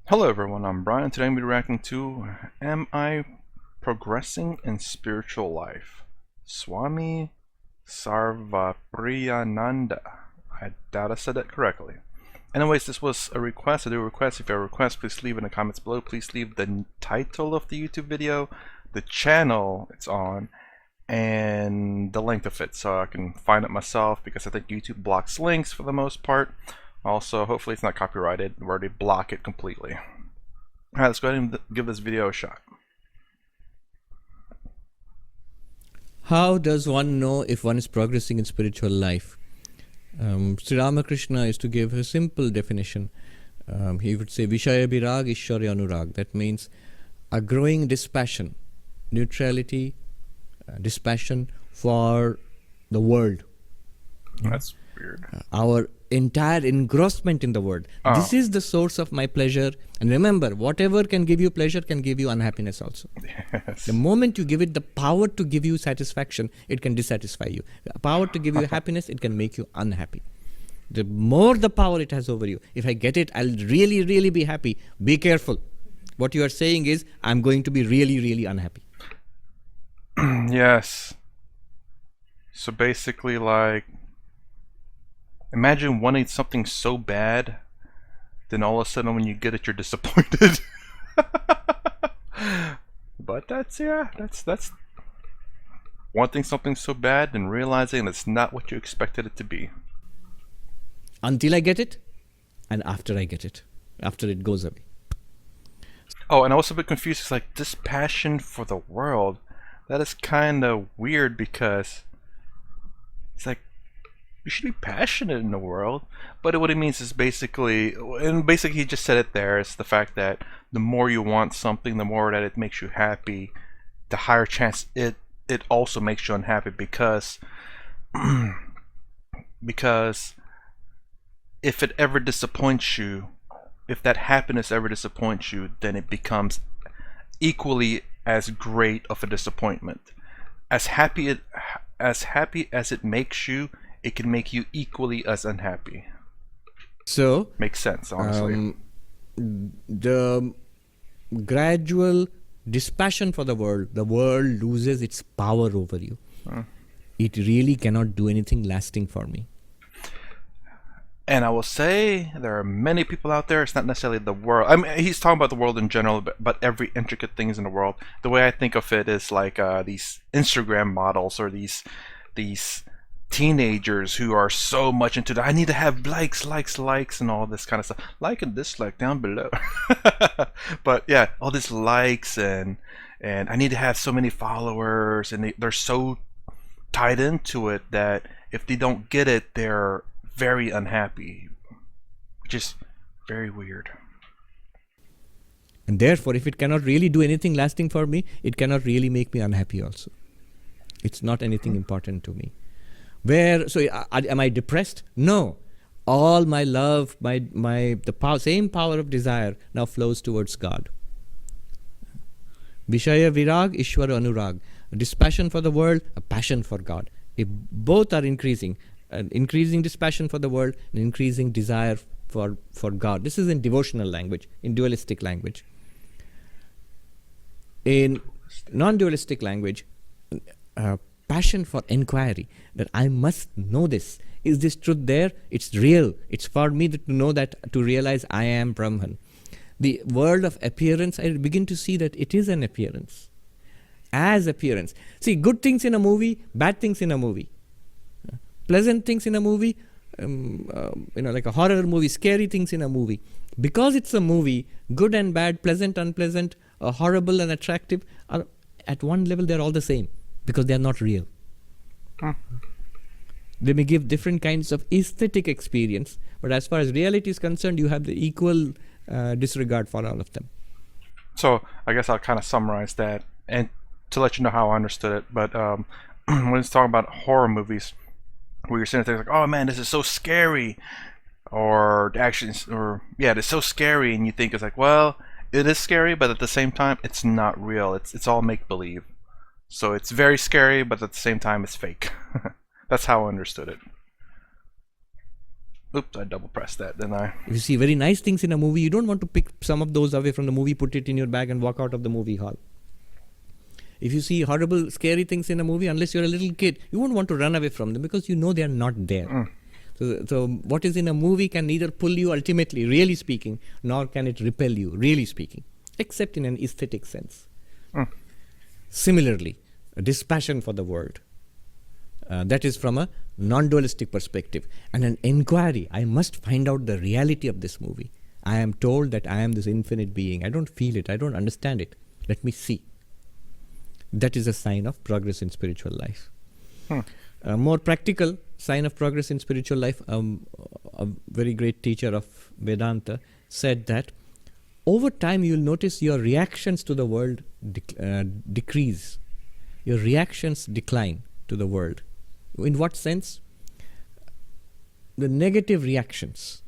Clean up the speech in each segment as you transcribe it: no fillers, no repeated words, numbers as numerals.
Hello everyone, I'm Brian. Today I'm going to be reacting to Am I Progressing in Spiritual Life? Swami Sarvapriyananda. I doubt I said that correctly. Anyways, this was a request. I do a request. If you have a request, please leave in the comments below. Please leave the title of the YouTube video, the channel it's on, and the length of it so I can find it myself, because I think YouTube blocks links for the most part. Also, hopefully it's not copyrighted where they block it completely. Alright, let's go ahead and give this video a shot. How does one know if one is progressing in spiritual life? Sri Ramakrishna is to give a simple definition. He would say Vishaya Virag Ishwarya Anurag. That means a growing dispassion, neutrality, dispassion for the world. That's weird. Our entire engrossment in the world. Oh. This is the source of my pleasure. And remember, whatever can give you pleasure can give you unhappiness also. Yes. The moment you give it the power to give you satisfaction, it can dissatisfy you. The power to give you happiness, it can make you unhappy. The more the power it has over you, if I get it, I'll really, really be happy. Be careful. What you are saying is, I'm going to be really, really unhappy. Yes. So basically, like, imagine wanting something so bad, then all of a sudden when you get it, you're disappointed. But that's wanting something so bad and realizing it's not what you expected it to be. Until I get it, and after I get it. After it goes away. Oh, and I was a bit confused. It's like dispassion for the world. That is kind of weird, because it's like you should be passionate in the world, but what it means is basically, and basically he just said it there, is the fact that the more you want something, the more that it makes you happy, the higher chance it also makes you unhappy, because because if it ever disappoints you, if that happiness ever disappoints you, then it becomes equally as great of a disappointment. As happy as it makes you, it can make you equally as unhappy. So, Makes sense, honestly. the gradual dispassion for the world loses its power over you. It really cannot do anything lasting for me. And I will say there are many people out there. It's not necessarily the world. I mean, he's talking about the world in general, but every intricate things in the world. The way I think of it is like these Instagram models, or these teenagers who are so much into that. I need to have likes, and all this kind of stuff. Like and dislike down below. But yeah, all these likes and I need to have so many followers, and they're so tied into it that if they don't get it, they're very unhappy, which is very weird. And therefore, if it cannot really do anything lasting for me, it cannot really make me unhappy also. It's not anything important to me. Am I depressed? No. All my love, same power of desire now flows towards God. Vishaya Virag, Ishwara Anurag. A dispassion for the world, a passion for God. If both are increasing, an increasing dispassion for the world, an increasing desire for God. This is in devotional language, in dualistic language. In non-dualistic language, passion for inquiry, that I must know this. Is this truth there? It's real. It's for me to know that, to realize I am Brahman. The world of appearance, I begin to see that it is an appearance. As appearance. See, good things in a movie, bad things in a movie. Pleasant things in a movie, like a horror movie, scary things in a movie. Because it's a movie, good and bad, pleasant, unpleasant, horrible and attractive, are at one level they're all the same, because they're not real. They may give different kinds of aesthetic experience, but as far as reality is concerned, you have the equal disregard for all of them. So I guess I'll kind of summarize that, and to let you know how I understood it. But when it's talking about horror movies, where you're saying things like, "Oh man, this is so scary," or it's so scary, and you think it's like, well, it is scary, but at the same time, it's not real. It's all make believe. So it's very scary, but at the same time, it's fake. That's how I understood it. Oops, I double pressed that, didn't I? If you see very nice things in a movie, you don't want to pick some of those away from the movie, put it in your bag and walk out of the movie hall. If you see horrible, scary things in a movie, unless you're a little kid, you won't want to run away from them because you know they are not there. So what is in a movie can neither pull you ultimately, really speaking, nor can it repel you, really speaking, except in an aesthetic sense. Similarly, a dispassion for the world. That is from a non-dualistic perspective. And an inquiry. I must find out the reality of this movie. I am told that I am this infinite being. I don't feel it. I don't understand it. Let me see. That is a sign of progress in spiritual life. A more practical sign of progress in spiritual life, a very great teacher of Vedanta said that over time you'll notice your reactions to the world decrease. Your reactions decline to the world. In what sense? The negative reactions,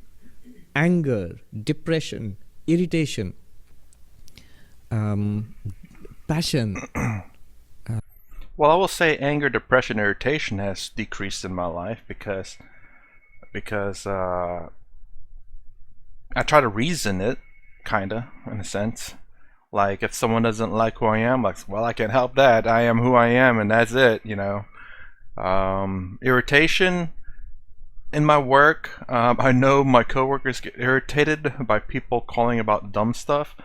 anger, depression, irritation, passion. Well, I will say anger, depression, irritation has decreased in my life because I try to reason it, kinda, in a sense. Like, if someone doesn't like who I am, like, well, I can't help that. I am who I am, and that's it, you know. Irritation in my work. I know my coworkers get irritated by people calling about dumb stuff,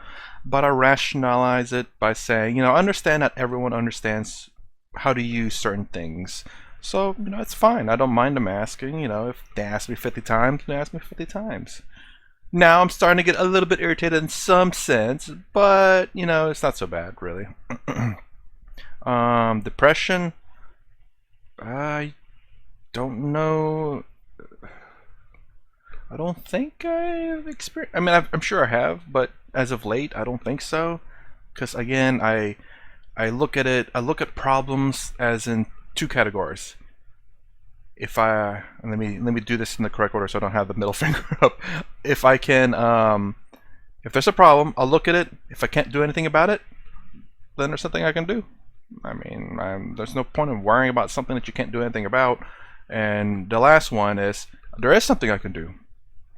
but I rationalize it by saying, you know, I understand that everyone understands how to use certain things. So, you know, it's fine. I don't mind them asking. You know, if they ask me 50 times, they ask me 50 times. Now I'm starting to get a little bit irritated in some sense, but, you know, it's not so bad, really. Depression, I don't know. I don't think I've experienced. I mean, I'm sure I have, but as of late, I don't think so. Because again, I look at it. I look at problems as in two categories. If I let me do this in the correct order, so I don't have the middle finger up. If I can, if there's a problem, I'll look at it. If I can't do anything about it, then there's something I can do. I mean, there's no point in worrying about something that you can't do anything about. And the last one is, there is something I can do.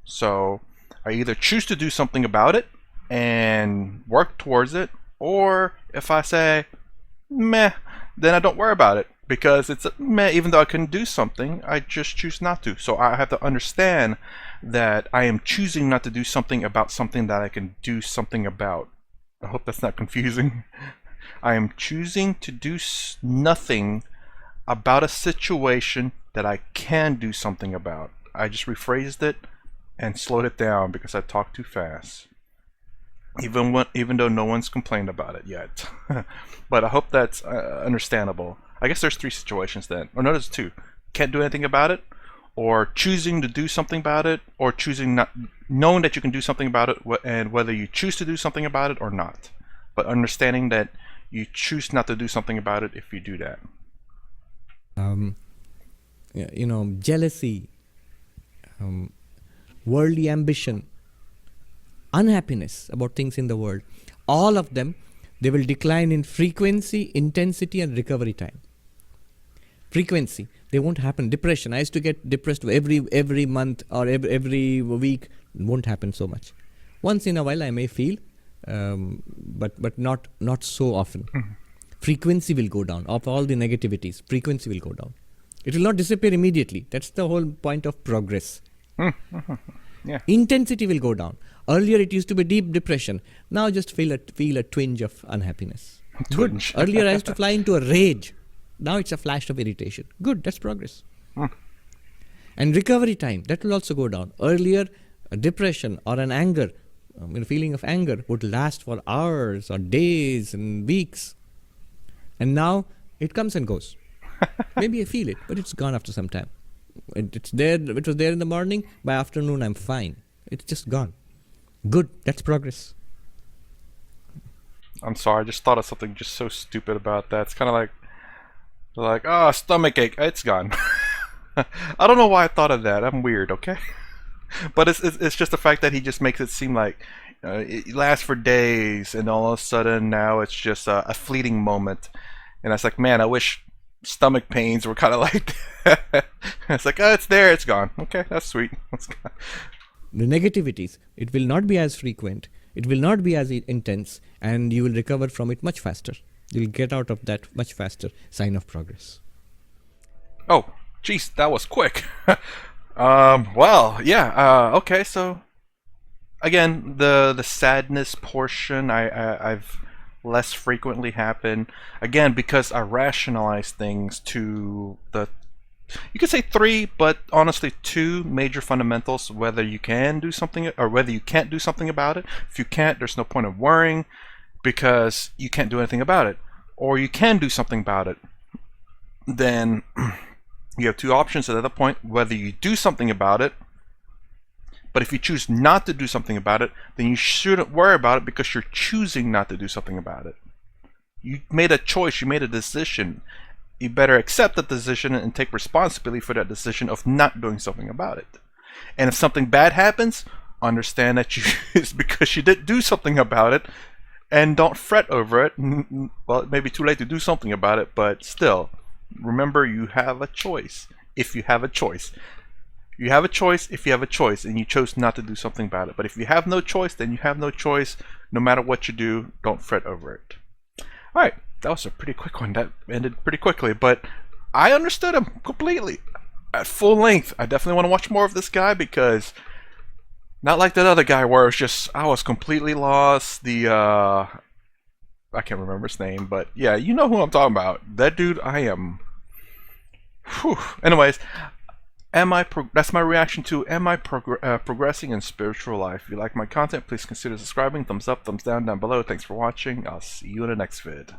So I either choose to do something about it and work towards it, or if I say, meh, then I don't worry about it. Because it's meh, even though I can do something, I just choose not to. So I have to understand that I am choosing not to do something about something that I can do something about. I hope that's not confusing. I am choosing to do nothing about a situation that I can do something about. I just rephrased it and slowed it down because I talked too fast. Even though no one's complained about it yet. But I hope that's understandable. I guess there's three situations then. Or no, there's two. Can't do anything about it, or choosing to do something about it, or choosing not, knowing that you can do something about it, and whether you choose to do something about it or not. But understanding that you choose not to do something about it if you do that. You know, jealousy, worldly ambition, unhappiness about things in the world, all of them, they will decline in frequency, intensity, and recovery time. Frequency, they won't happen. Depression, I used to get depressed every month or every week. Won't happen so much. Once in a while I may feel, but not so often. Frequency will go down. Of all the negativities, frequency will go down. It will not disappear immediately. That's the whole point of progress. Yeah. Intensity will go down. Earlier it used to be deep depression. Now just feel a twinge of unhappiness. Good. Earlier I used to fly into a rage. Now it's a flash of irritation. Good, that's progress. And recovery time, that will also go down. Earlier, a depression or an anger, a feeling of anger would last for hours or days and weeks. And now it comes and goes. Maybe I feel it, but it's gone after some time. It's there. It was there in the morning. By afternoon, I'm fine. It's just gone. Good. That's progress. I'm sorry. I just thought of something just so stupid about that. It's kind of like, oh, stomach ache. It's gone. I don't know why I thought of that. I'm weird. Okay. But it's just the fact that he just makes it seem like it lasts for days, and all of a sudden now it's just a fleeting moment. And I was like, man, I wish stomach pains were kind of like it's like, oh, it's there, it's gone. Okay, that's sweet. That's gone. The negativities, it will not be as frequent, it will not be as intense, and you will recover from it much faster. You will get out of that much faster. Sign of progress. Oh, geez, that was quick. Well, yeah. Okay, so again, the sadness portion, I've less frequently happen. Again, because I rationalize things to the, you could say 3, but honestly 2 major fundamentals: whether you can do something or whether you can't do something about it. If you can't, there's no point of worrying because you can't do anything about it. Or you can do something about it. Then you have 2 options at that point: whether you do something about it. But if you choose not to do something about it, then you shouldn't worry about it because you're choosing not to do something about it. You made a choice, you made a decision. You better accept that decision and take responsibility for that decision of not doing something about it. And if something bad happens, understand that it's because you did do something about it, and don't fret over it. Well, it may be too late to do something about it, but still, remember, you have a choice. If you have a choice. You have a choice if you have a choice, and you chose not to do something about it. But if you have no choice, then you have no choice. No matter what you do, don't fret over it. Alright, that was a pretty quick one. That ended pretty quickly, but I understood him completely. At full length. I definitely want to watch more of this guy because, not like that other guy where it's just, I was completely lost. I can't remember his name, but yeah, you know who I'm talking about. That dude, I am... Whew. Anyways, that's my reaction to am I progressing in spiritual life. If you like my content, please consider subscribing. Thumbs up, thumbs down below. Thanks for watching. I'll see you in the next vid.